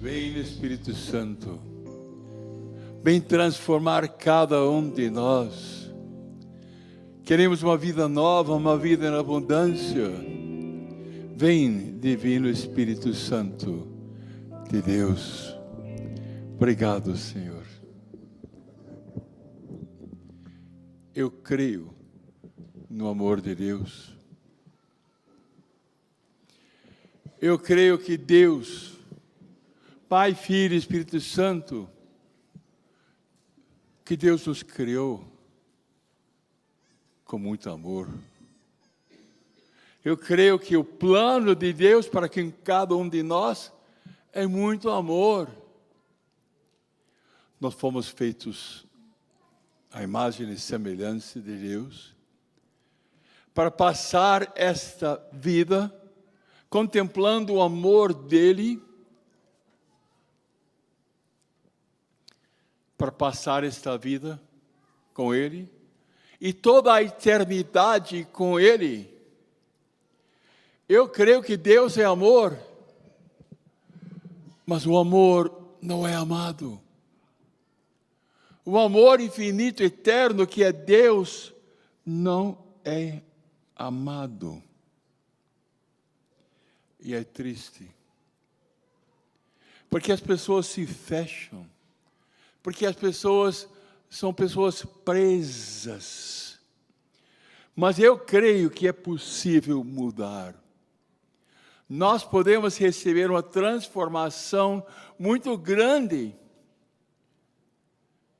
Vem, Espírito Santo, vem transformar cada um de nós. Queremos uma vida nova, uma vida em abundância. Vem, Divino Espírito Santo de Deus. Obrigado, Senhor. Eu creio no amor de Deus. Eu creio que Deus, Pai, Filho e Espírito Santo, que Deus nos criou com muito amor. Eu creio que o plano de Deus para cada um de nós é muito amor. Nós fomos feitos à imagem e semelhança de Deus, para passar esta vida contemplando o amor dEle, para passar esta vida com Ele, e toda a eternidade com Ele. Eu creio que Deus é amor, mas o amor não é amado. O amor infinito, eterno, que é Deus, não é amado. E é triste, porque as pessoas se fecham, porque as pessoas são pessoas presas. Mas eu creio que é possível mudar. Nós podemos receber uma transformação muito grande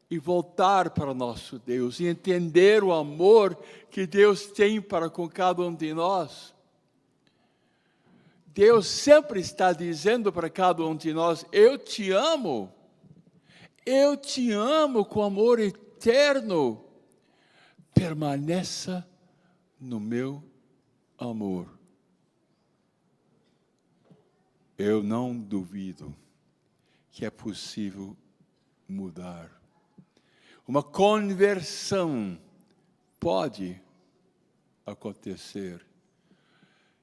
e voltar para o nosso Deus e entender o amor que Deus tem para com cada um de nós. Deus sempre está dizendo para cada um de nós: eu te amo com amor eterno, permaneça no meu amor. Eu não duvido que é possível mudar. Uma conversão pode acontecer.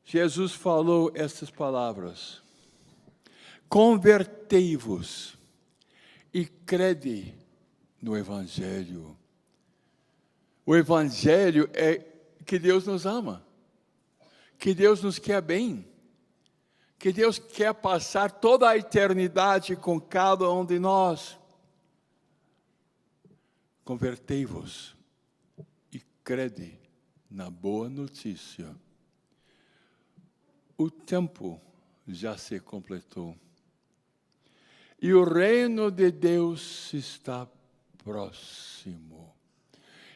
Jesus falou essas palavras: convertei-vos e crede no Evangelho. O Evangelho é que Deus nos ama, que Deus nos quer bem, que Deus quer passar toda a eternidade com cada um de nós. Convertei-vos e crede na boa notícia. O tempo já se completou. E o reino de Deus está próximo.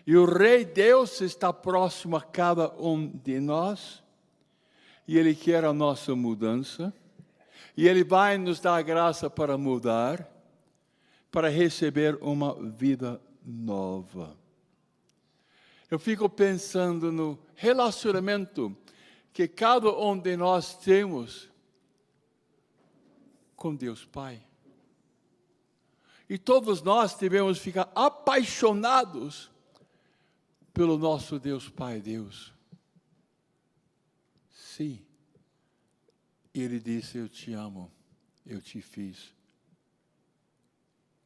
E o Rei Deus está próximo a cada um de nós. E Ele quer a nossa mudança. E Ele vai nos dar a graça para mudar, para receber uma vida nova. Eu fico pensando no relacionamento que cada um de nós temos com Deus Pai. E todos nós devemos ficar apaixonados pelo nosso Deus Pai, Deus. Sim. Ele disse: eu te amo, eu te fiz,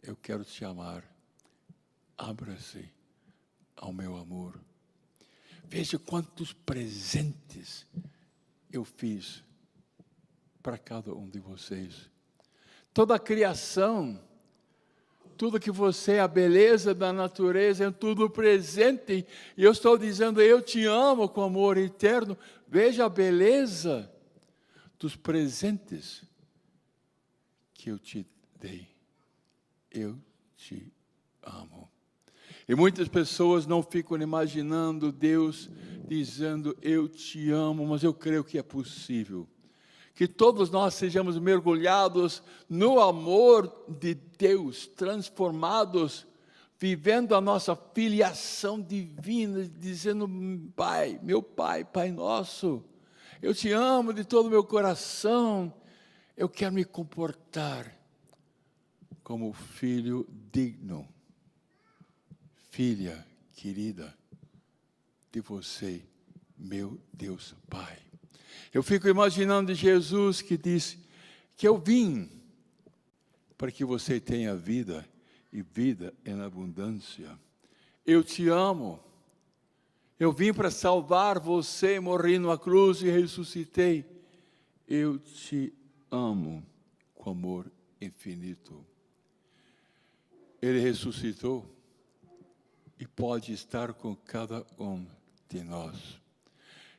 eu quero te amar. Abra-se ao meu amor. Veja quantos presentes eu fiz para cada um de vocês. Toda a criação, tudo que você, a beleza da natureza, é tudo presente. E eu estou dizendo: eu te amo com amor eterno. Veja a beleza dos presentes que eu te dei. Eu te amo. E muitas pessoas não ficam imaginando Deus dizendo: eu te amo, mas eu creio que é possível. Que todos nós sejamos mergulhados no amor de Deus, transformados, vivendo a nossa filiação divina, dizendo: Pai, meu Pai, Pai nosso, eu te amo de todo o meu coração, eu quero me comportar como filho digno, filha querida de você, meu Deus Pai. Eu fico imaginando Jesus que disse que eu vim para que você tenha vida e vida em abundância. Eu te amo. Eu vim para salvar você, morri numa cruz e ressuscitei. Eu te amo com amor infinito. Ele ressuscitou e pode estar com cada um de nós.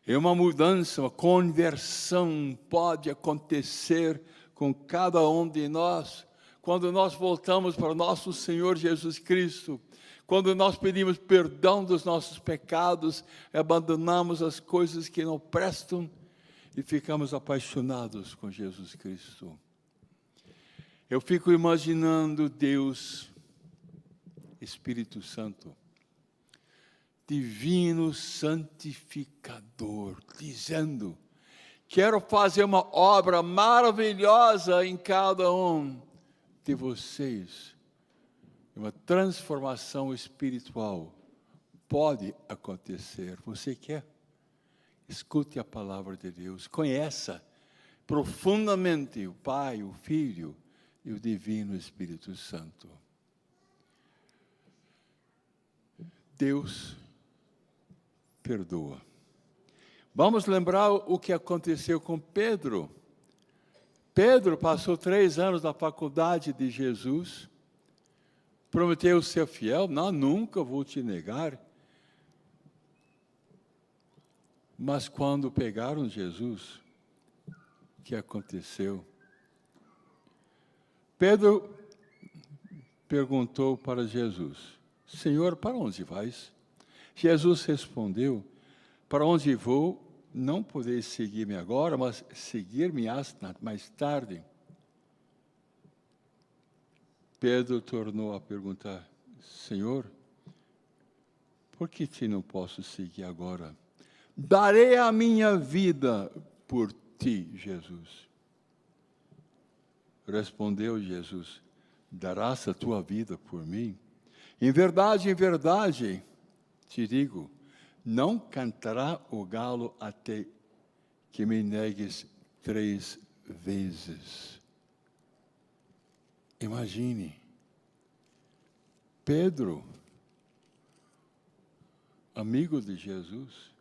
É uma mudança, uma conversão pode acontecer com cada um de nós, quando nós voltamos para o nosso Senhor Jesus Cristo, quando nós pedimos perdão dos nossos pecados, abandonamos as coisas que não prestam e ficamos apaixonados com Jesus Cristo. Eu fico imaginando Deus, Espírito Santo, divino santificador, dizendo: quero fazer uma obra maravilhosa em cada um de vocês. Uma transformação espiritual pode acontecer. Você quer? Escute a palavra de Deus, conheça profundamente o Pai, o Filho e o Divino Espírito Santo. Deus perdoa. Vamos lembrar o que aconteceu com Pedro. Pedro passou 3 anos na faculdade de Jesus, prometeu ser fiel, não, nunca vou te negar. Mas quando pegaram Jesus, o que aconteceu? Pedro perguntou para Jesus: Senhor, para onde vais? Jesus respondeu: para onde vou, não podeis seguir-me agora, mas seguir-me mais tarde. Pedro tornou a perguntar: Senhor, por que te não posso seguir agora? Darei a minha vida por ti, Jesus. Respondeu Jesus: darás a tua vida por mim? Em verdade, te digo, não cantará o galo até que me negues 3 vezes. Imagine, Pedro, amigo de Jesus,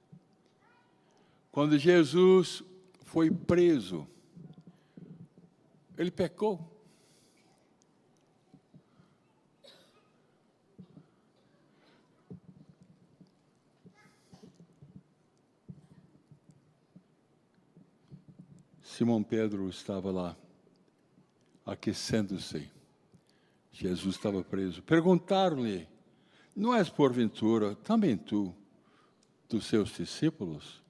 quando Jesus foi preso, ele pecou. Simão Pedro estava lá, aquecendo-se. Jesus estava preso. Perguntaram-lhe: não és porventura também tu, dos seus discípulos?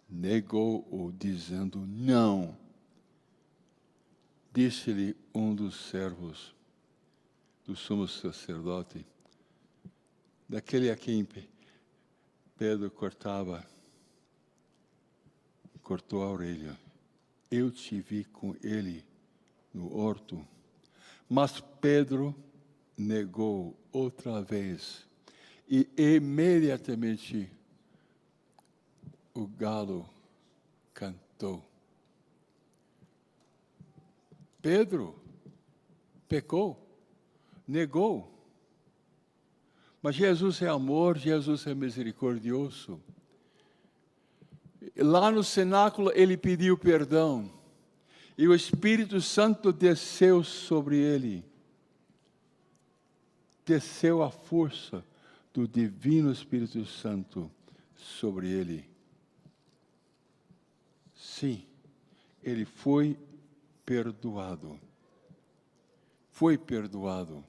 Negou-o, dizendo: não. Disse-lhe um dos servos do sumo sacerdote, daquele a quem Pedro cortou a orelha: eu te vi com ele no horto. Mas Pedro negou outra vez, e imediatamente o galo cantou. Pedro pecou, negou. Mas Jesus é amor, Jesus é misericordioso. Lá no cenáculo ele pediu perdão. E o Espírito Santo desceu sobre ele. Desceu a força do Divino Espírito Santo sobre ele. Sim, ele foi perdoado. Foi perdoado.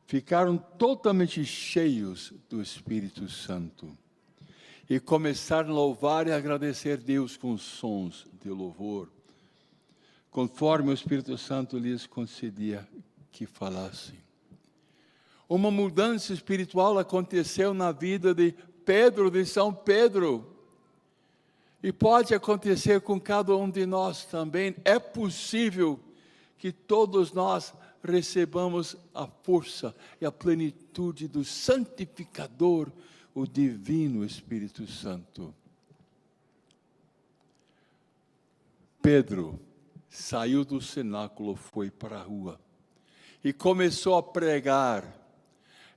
Ficaram totalmente cheios do Espírito Santo. E começaram a louvar e agradecer Deus com sons de louvor, conforme o Espírito Santo lhes concedia que falassem. Uma mudança espiritual aconteceu na vida de Pedro, de São Pedro. E pode acontecer com cada um de nós também. É possível que todos nós recebamos a força e a plenitude do santificador, o Divino Espírito Santo. Pedro saiu do cenáculo, foi para a rua e começou a pregar.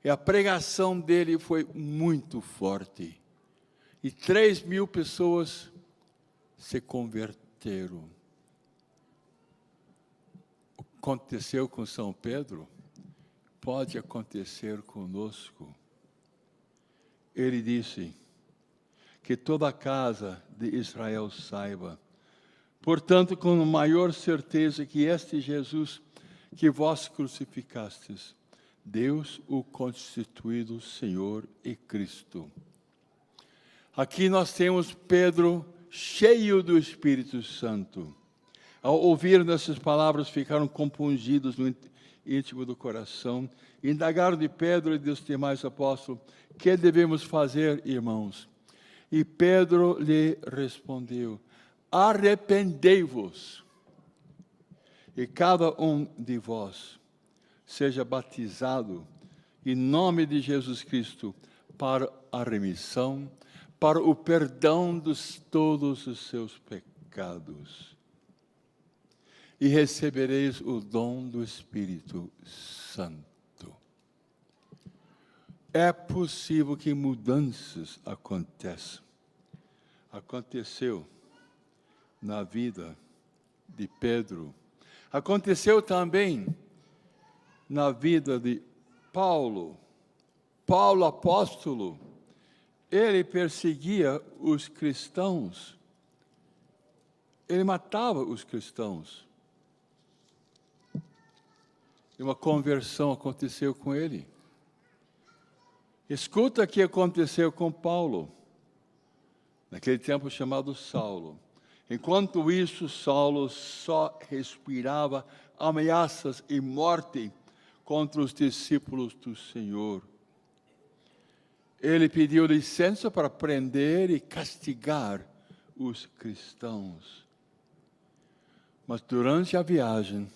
E a pregação dele foi muito forte. E 3.000 pessoas se converteram. O que aconteceu com São Pedro pode acontecer conosco. Ele disse que toda a casa de Israel saiba, portanto, com maior certeza, que este Jesus que vós crucificastes, Deus o constituído Senhor e Cristo. Aqui nós temos Pedro cheio do Espírito Santo. Ao ouvir essas palavras, ficaram compungidos no íntimo do coração. Indagaram de Pedro e dos demais apóstolos: que devemos fazer, irmãos? E Pedro lhe respondeu: arrependei-vos, e cada um de vós seja batizado em nome de Jesus Cristo para a remissão, para o perdão de todos os seus pecados. E recebereis o dom do Espírito Santo. É possível que mudanças aconteçam. Aconteceu na vida de Pedro. Aconteceu também na vida de Paulo. Paulo, apóstolo, ele perseguia os cristãos. Ele matava os cristãos. E uma conversão aconteceu com ele. Escuta o que aconteceu com Paulo, naquele tempo chamado Saulo. Enquanto isso, Saulo só respirava ameaças e morte contra os discípulos do Senhor. Ele pediu licença para prender e castigar os cristãos. Mas durante a viagem,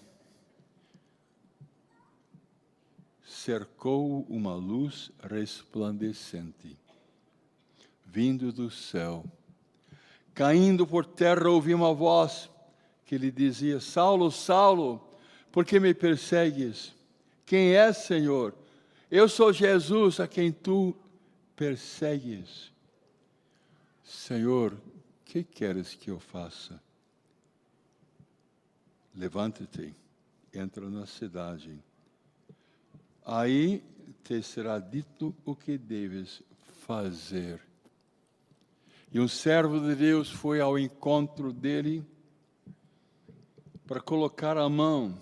cercou uma luz resplandecente, vindo do céu. Caindo por terra, ouvi uma voz que lhe dizia: Saulo, Saulo, por que me persegues? Quem és, Senhor? Eu sou Jesus, a quem tu persegues. Senhor, o que queres que eu faça? Levanta-te, entra na cidade. Aí te será dito o que deves fazer. E um servo de Deus foi ao encontro dele para colocar a mão.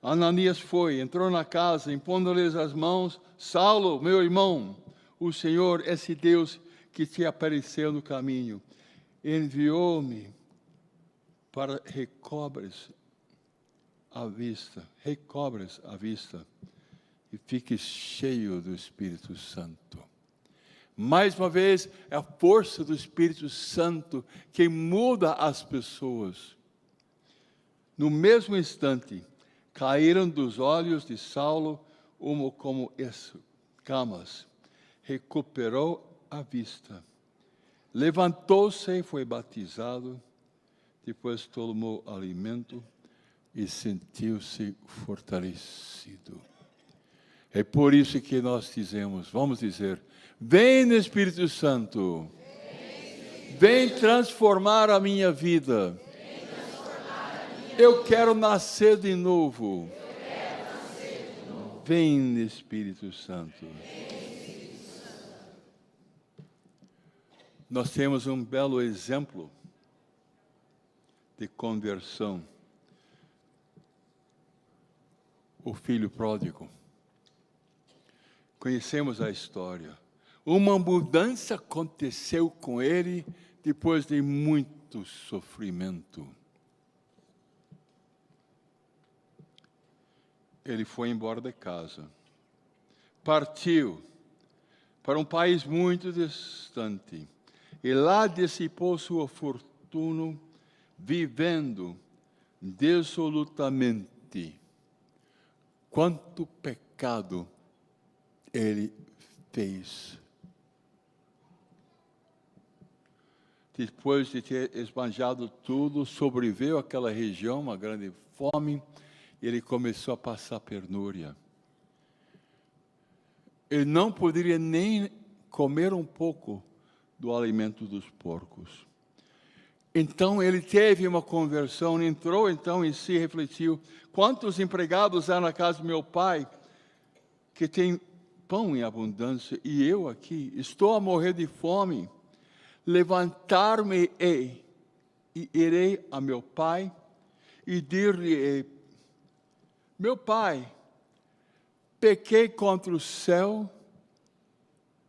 Ananias foi, entrou na casa, impondo-lhes as mãos: Saulo, meu irmão, o Senhor, esse Deus que te apareceu no caminho, enviou-me para recobres a vista e fiques cheio do Espírito Santo. Mais uma vez, é a força do Espírito Santo que muda as pessoas. No mesmo instante, caíram dos olhos de Saulo como escamas. Recuperou a vista. Levantou-se e foi batizado. Depois tomou alimento e sentiu-se fortalecido. É por isso que nós dizemos, vamos dizer: vem, Espírito Santo, vem transformar a minha vida. Eu quero nascer de novo. Vem, Espírito Santo. Nós temos um belo exemplo de conversão. O filho pródigo. Conhecemos a história. Uma mudança aconteceu com ele depois de muito sofrimento. Ele foi embora de casa. Partiu para um país muito distante. E lá dissipou sua fortuna, vivendo dissolutamente. Quanto pecado ele fez. depois de ter esbanjado tudo, sobreviveu àquela região, uma grande fome, e ele começou a passar penúria. Ele não poderia nem comer um pouco do alimento dos porcos. Então ele teve uma conversão, entrou então em si e refletiu: quantos empregados há na casa do meu pai que tem pão em abundância, e eu aqui estou a morrer de fome? Levantar-me-ei e irei a meu pai e dir-lhe: meu pai, pequei contra o céu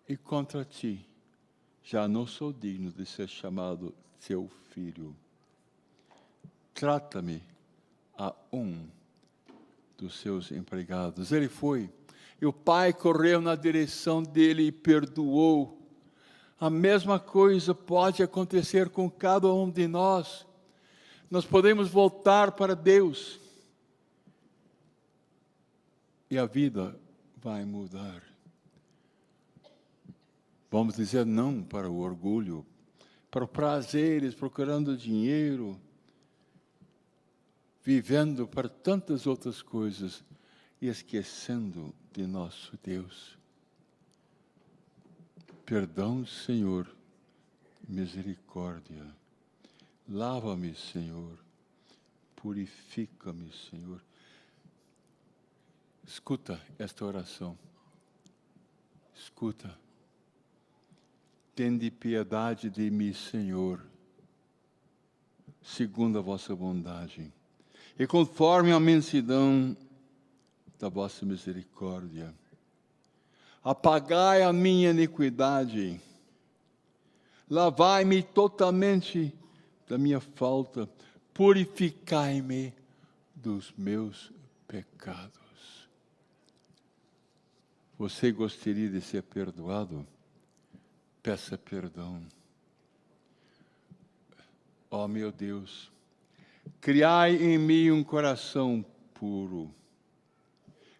e contra ti. Já não sou digno de ser chamado seu filho. Trata-me a um dos seus empregados. Ele foi, e o pai correu na direção dele e perdoou. A mesma coisa pode acontecer com cada um de nós. Nós podemos voltar para Deus e a vida vai mudar. Vamos dizer não para o orgulho, para prazeres, procurando dinheiro, vivendo para tantas outras coisas e esquecendo de nosso Deus. Perdão, Senhor, misericórdia. Lava-me, Senhor, purifica-me, Senhor. Escuta esta oração. Escuta. Tende piedade de mim, Senhor, segundo a vossa bondade, e conforme a imensidão da vossa misericórdia. Apagai a minha iniquidade, lavai-me totalmente da minha falta, purificai-me dos meus pecados. Você gostaria de ser perdoado? Peça perdão. Ó meu Deus, criai em mim um coração puro,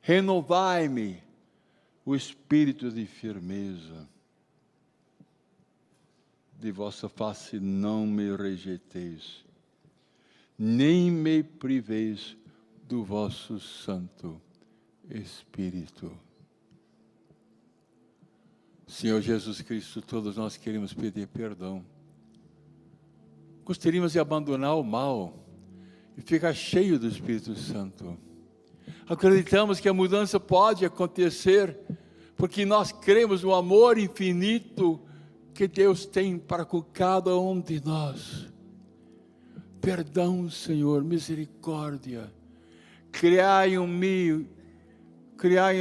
renovai-me o espírito de firmeza. De vossa face não me rejeiteis, nem me priveis do vosso Santo Espírito. Senhor Jesus Cristo, todos nós queremos pedir perdão. Gostaríamos de abandonar o mal e ficar cheio do Espírito Santo. Acreditamos que a mudança pode acontecer porque nós cremos no amor infinito que Deus tem para com cada um de nós. Perdão, Senhor, misericórdia. Criai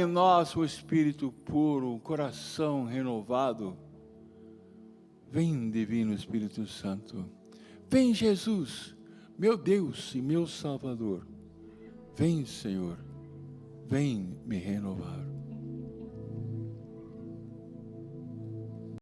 em nós um espírito puro, um coração renovado. Vem, Divino Espírito Santo. Vem, Jesus, meu Deus e meu Salvador. Vem, Senhor. Vem me renovar.